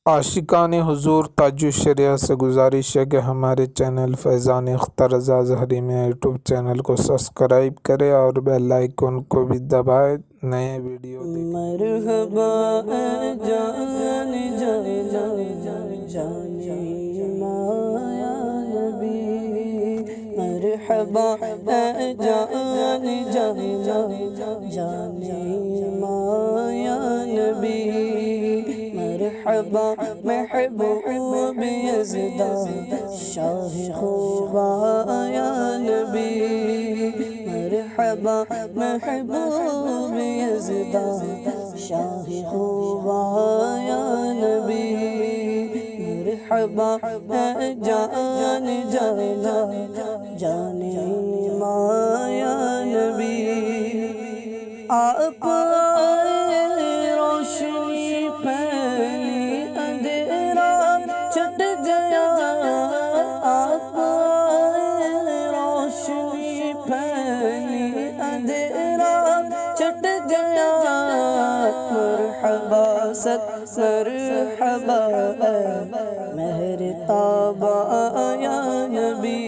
عاشقان حضور تاج الشریعہ سے گزارش ہے کہ ہمارے چینل فیضان اختر رضا ظہری میں یوٹیوب چینل کو سبسکرائب کرے اور بیل آئیکن کو بھی دبائے نئے ویڈیو دیکھیں۔ مرحبا اے جان جانے مایا نبی، مرحبا اے جان جانے مایا نبی، مرحبا محبوب یزداں شاہ خوبا یا نبی، مرحبا محبوب یزداں شاہ خوبا یا نبی، مرحبا اے جان جانے مایا نبی، آپ روشنی پھیلی اندھیرا چھٹ گیا، آپ روشنی پھیلی اندھیرا چھٹ گیا، مرحبا مرحبا مہر تابا یا نبی،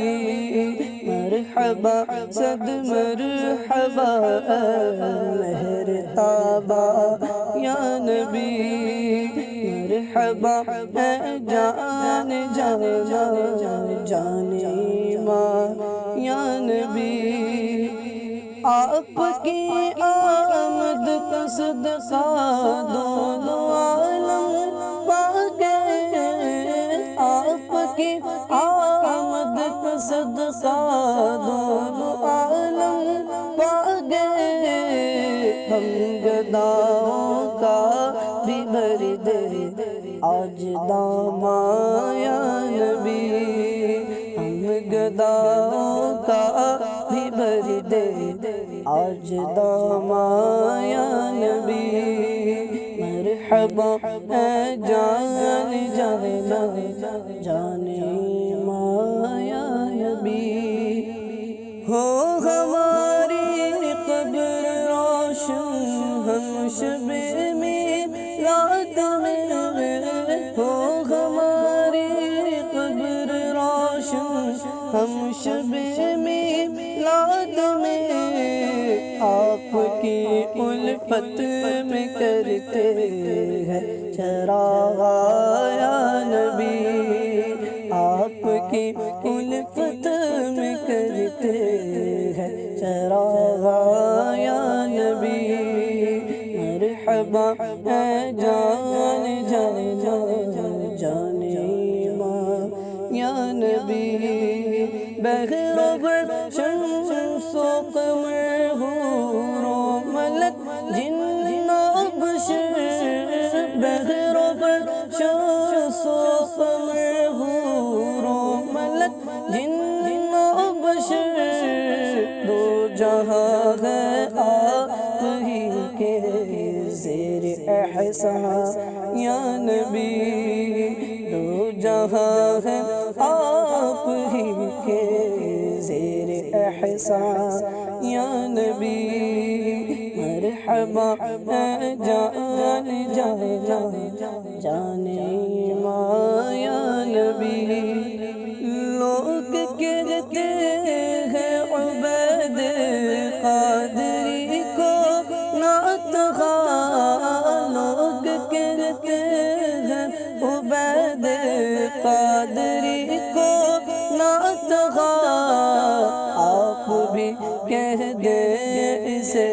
مرحبا صد مرحبا مہر تابا یا نبی، مرحبا اے جان جانے ماں یا نبی، آپ کی آمد کا صدقہ دونوں عالم پا گئے، آپ کی آمد کا صدقہ دونوں عالم پا گئے، ہم گداؤں کا بھی برد آج داما یا نبی، ہم گداؤں کا بھی برد آج داما یا نبی، مرحبا اے جان جانے مایا نبی، ہو ہماری قبر روشن ہم شب میلاد میں، ہو ہماری قبر روشن ہم شب میلاد میں، آپ کی الفت میں کرتے ہیں چراغ یا نبی، آپ کی الفت میں کرتے ہیں چراغ یا نبی، مرحبا اے جان جانے ماں یا نبی، بہر شمس و قمر حور و ملک جن و بشر، بہر شمس و قمر حور و ملک جن و بشر، دو جہاں ہے آپ ہی کے زیر احسان یا نبی، دو جہاں ہے آپ ہی کے زیر احسان یا نبی، مرحبا اے جان جانے ماں یا نبی، لوگ کہتے ہیں عبید قادری کو نعت خواہ، لوگ کہتے ہیں عبید قادری کو نعت خواہ، آپ بھی کہہ دیں اسے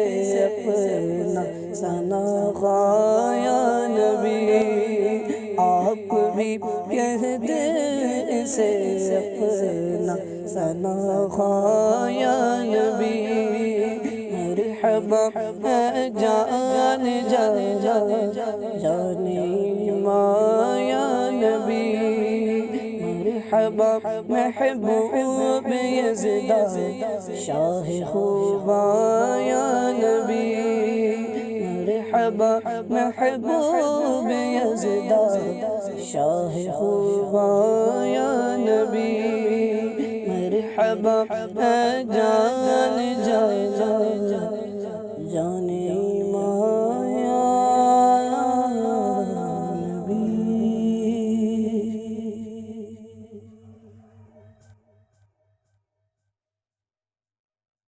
اپنا ثنا خواہ یا نبی، آپ بھی کہہ دیں اسے اپنا ثنا خواہ یا نبی، مرحبا اے جان جانے ماں یا نبی، مرحبا محبوب یزداں شاہ خوبا یا نبی، مرحبا محبوب یزداں شاہ خوبا یا نبی، مرحبا اے جان